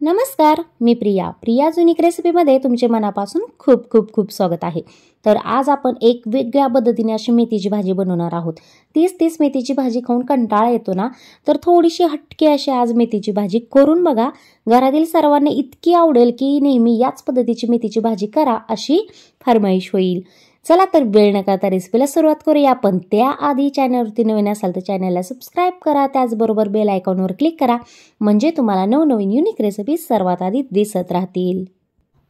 नमस्कार, मी प्रिया युनिक रेसिपीमध्ये तुमचे मनापासून खूप खूप खूप स्वागत आहे। तर आज आपण एक वेगळ्या पद्धतीने अशी मेथीची भाजी बनवणार आहोत। तीच मेथीची भाजी खाऊन कंटाळा येतो ना, तर थोडीशी हटके अशी आज मेथीची भाजी करून बघा। घरातील सर्वांना इतकी आवडेल की नेहमी याच पद्धतीची मेथीची भाजी करा अशी फरमाईश होईल। चला तर वेळ न करता रेसिपीला सुरुवात करूया। पण त्याआधी चॅनलवरती नवीन असाल तर चॅनलला सबस्क्राइब करा, त्याचबरोबर बेल आयकॉनवर क्लिक करा, म्हणजे तुम्हाला नवनवीन युनिक रेसिपी सर्वात आधी दिसत राहतील।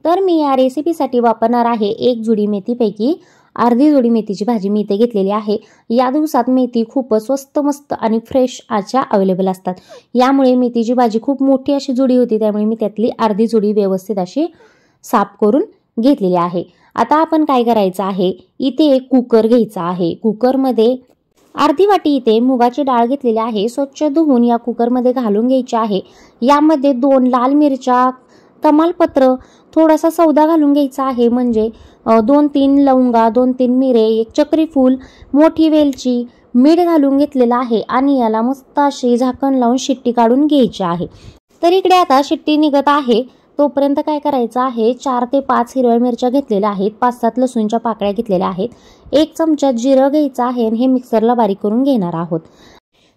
तर मी या रेसिपीसाठी वापरणार आहे एक जुडी मेथीपैकी अर्धी जुडी मेथीची भाजी मी इथे घेतलेली आहे। या दिवसात मेथी खूप स्वस्त मस्त आणि फ्रेश अशा अवेलेबल असतात, यामुळे मेथीची भाजी खूप मोठी अशी जुडी होती, त्यामुळे मी त्यातली अर्धी जुडी व्यवस्थित अशी साफ करून घेतलेली आहे। आता आपण काय करायचं आहे, इथे एक कुकर घ्यायचा आहे। कुकरमध्ये अर्धी वाटी इथे मुगाची डाळ घेतलेली आहे, स्वच्छ धुवून या कुकरमध्ये घालून घ्यायची आहे। यामध्ये 2 लाल मिरच्या, तमालपत्र, थोडासा सौदा घालून घ्यायचा आहे, म्हणजे 2-3 लवंगा, 2-3 मिरे, एक चक्री फूल, मोठी वेलची, मीठ घालून घेतलेला आहे आणि याला मस्त अशी झाकण लावून शिट्टी काढून घ्यायची आहे। तर इकडे आता शिट्टी निघत आहे, तोपर्यंत काय करायचं आहे, 4 ते 5 हिरव्या मिरच्या घेतलेल्या आहेत, 5-7 लसूणच्या पाकळ्या घेतलेल्या आहेत, 1 चमचा जिरं घ्यायचं आहे आणि हे मिक्सरला बारीक करून घेणार आहोत।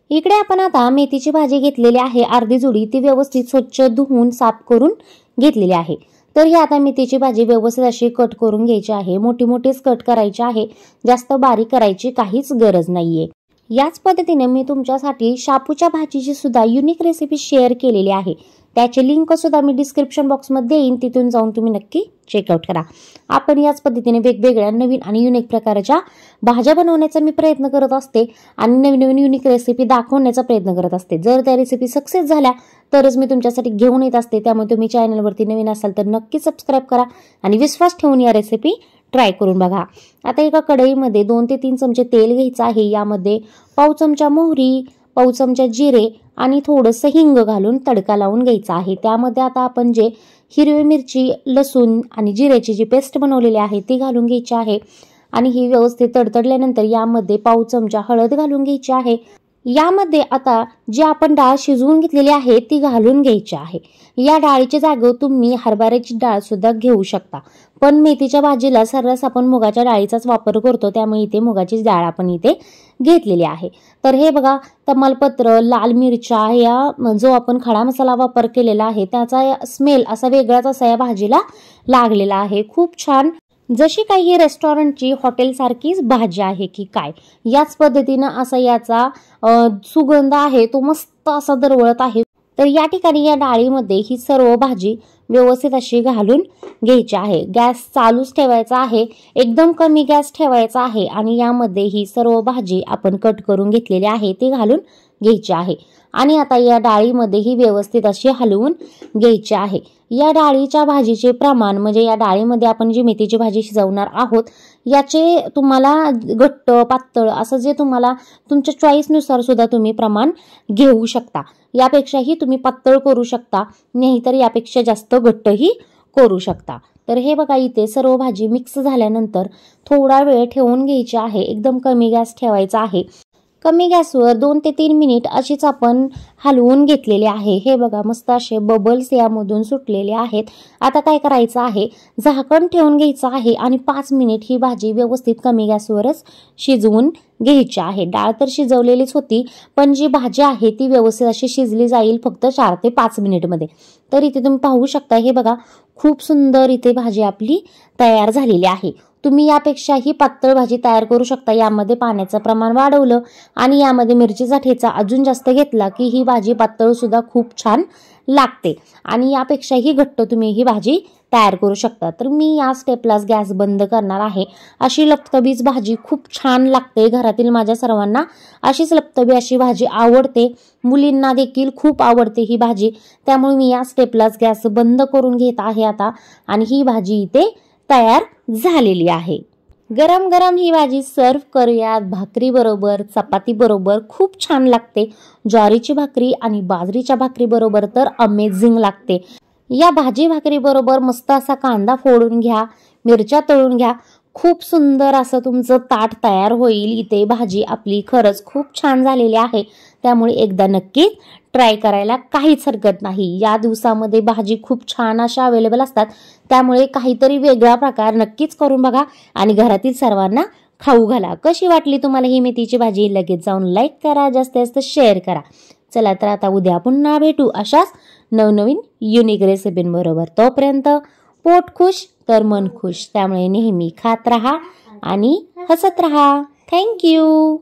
इकडे आपण आता मेथीची भाजी घेतलेली आहे अर्धी जुडी, ती व्यवस्थित स्वच्छ धुवून साफ करून घेतलेली आहे। तर ही आता मेथीची भाजी व्यवस्थित अशी कट करून घ्यायची आहे, मोठी मोठीच कट करायची आहे, जास्त बारीक करायची काहीच गरज नाहीये। याच पद्धतीने मी तुमच्यासाठी शापूच्या भाजीची सुद्धा युनिक रेसिपी शेअर केलेली आहे, त्याची लिंक सुद्धा मी डिस्क्रिप्शन बॉक्समध्ये देईन, तिथून जाऊन तुम्ही नक्की चेकआउट करा। आपण याच पद्धतीने वेगवेगळ्या नवीन आणि युनिक प्रकारच्या भाज्या बनवण्याचा मी प्रयत्न करत असते आणि नवीन युनिक रेसिपी दाखवण्याचा प्रयत्न करत असते। जर त्या रेसिपी सक्सेस झाल्या तरच मी तुमच्यासाठी घेऊन येत असते, त्यामुळे तुम्ही चॅनलवरती नवीन असाल तर नक्की सबस्क्राइब करा आणि विश्वास ठेवून या रेसिपी ट्राय करून बघा। आता एका कढईमध्ये 2 ते 3 चमचे तेल घ्यायचं आहे, यामध्ये पाव चमचा मोहरी, पाव चमचा जिरे आणि थोडंसं हिंग घालून तडका लावून घ्यायचा आहे। त्यामध्ये आता आपण जे हिरवी मिरची, लसूण आणि जिऱ्याची जी पेस्ट बनवलेली आहे ती घालून घ्यायची आहे आणि ही व्यवस्थित तडतडल्यानंतर यामध्ये पाव चमचा हळद घालून घ्यायची आहे। यामध्ये आता जी आपण डाळ शिजवून घेतलेली आहे ती घालून घ्यायची आहे। या डाळीच्या जागेवर तुम्ही हरभऱ्याची डाळ सुद्धा घेऊ शकता, पण मेथीच्या भाजीला सर्रास आपण मुगाच्या डाळीचाच वापर करतो, त्यामुळे इथे मुगाची डाळ आपण इथे घेतलेली आहे। तर हे बघा, तमालपत्र, लाल मिरच्या, या जो आपण खडा मसाला वापर केलेला आहे त्याचा स्मेल असा वेगळाच असा या भाजीला लागलेला आहे, खूप छान, जशी काही रेस्टॉरंटची हॉटेल सारखीच भाजी आहे की काय, याच पद्धतीनं असा याचा सुगंध आहे, तो मस्त असा दरवळत आहे। तर या ठिकाणी या डाळीमध्ये ही सर्व भाजी व्यवस्थित अशी घालून घ्यायची आहे। गॅस चालूच ठेवायचा आहे, एकदम कमी गॅस ठेवायचा आहे आणि यामध्ये ही सर्व भाजी आपण कट करून घेतलेली आहे ती घालून घ्यायची आहे आणि आता या डाळीमध्ये ही व्यवस्थित अशी हलवून घ्यायची आहे। या डाळीच्या भाजीचे प्रमाण, म्हणजे या डाळीमध्ये आपण जी मेथीची भाजी शिजवणार आहोत याचे तुम्हाला घट्ट पातळ असं जे तुम्हाला तुमच्या चॉईसनुसार सुद्धा तुम्ही प्रमाण घेऊ शकता। यापेक्षाही तुम्ही पातळ करू शकता, नाहीतर यापेक्षा जास्त घट्टही करू शकता। तर हे बघा, इथे सर्व भाजी मिक्स झाल्यानंतर थोडा वेळ ठेवून घ्यायची आहे, एकदम कमी गॅस ठेवायचा आहे। कमी गॅसवर 2 ते 3 मिनिट अशीच आपण हलवून घेतलेले आहे। हे बघा, मस्त असे बबल्स यामधून सुटलेले आहेत। आता काय करायचं आहे, झाकण ठेवून घ्यायचं आहे आणि 5 मिनिट ही भाजी व्यवस्थित कमी गॅसवरच शिजवून घ्यायची आहे। डाळ तर शिजवलेलीच होती, पण जी भाजी आहे ती व्यवस्थित अशी शिजली जाईल फक्त 4 ते 5 मिनिटमध्ये। तर इथे तुम्ही पाहू शकता, हे बघा, खूप सुंदर इथे भाजी आपली तयार झालेली आहे। तुम्ही यापेक्षाही पातळ भाजी तयार करू शकता, यामध्ये पाण्याचं प्रमाण वाढवलं आणि यामध्ये मिरचीचा ठेचा अजून जास्त घेतला की ही भाजी पातळ सुद्धा खूप छान लागते आणि यापेक्षाही घट्ट तुम्ही ही भाजी तयार करू शकता। तर मी या स्टेपलाच गॅस बंद करणार आहे। अशी लपतबीच भाजी खूप छान लागते, घरातील माझ्या सर्वांना अशीच लपतबी अशी भाजी आवडते, मुलींना देखील खूप आवडते ही भाजी, त्यामुळे मी या स्टेपलाच गॅस बंद करून घेत आहे आता आणि ही भाजी इथे तयार झालेली आहे। गरम गरम ही भाजी सर्व करूयात भाकरी बरोबर, चपाती बरोबर, खूप छान लागते। ज्वारीची भाकरी आणि बाजरीच्या भाकरी बरोबर तर अमेझिंग लागते। या भाजी भाकरी बरोबर मस्त असा कांदा फोडून घ्या, मिरच्या तळून घ्या, खूप सुंदर असं तुमचं ताट तयार होईल। इथे भाजी आपली खरंच खूप छान झालेली आहे। त्यामुळे एकदा नक्कीच ट्राय करायला काहीच हरकत नाही। या दिवसामध्ये भाजी खूप छान अशा अवेलेबल असतात, त्यामुळे काहीतरी वेगळा प्रकार नक्कीच करून बघा आणि घरातील सर्वांना खाऊ घाला। कशी वाटली तुम्हाला ही मेथीची भाजी? लगेच जाऊन लाईक करा, जास्तीत जास्त शेअर करा। चला तर आता उद्या पुन्हा भेटू अशाच नवनवीन युनिक रेसिपींबरोबर। तोपर्यंत पोट खुश तर मन खुश, त्यामुळे नेहमी खात राहा आणि हसत राहा। थँक्यू।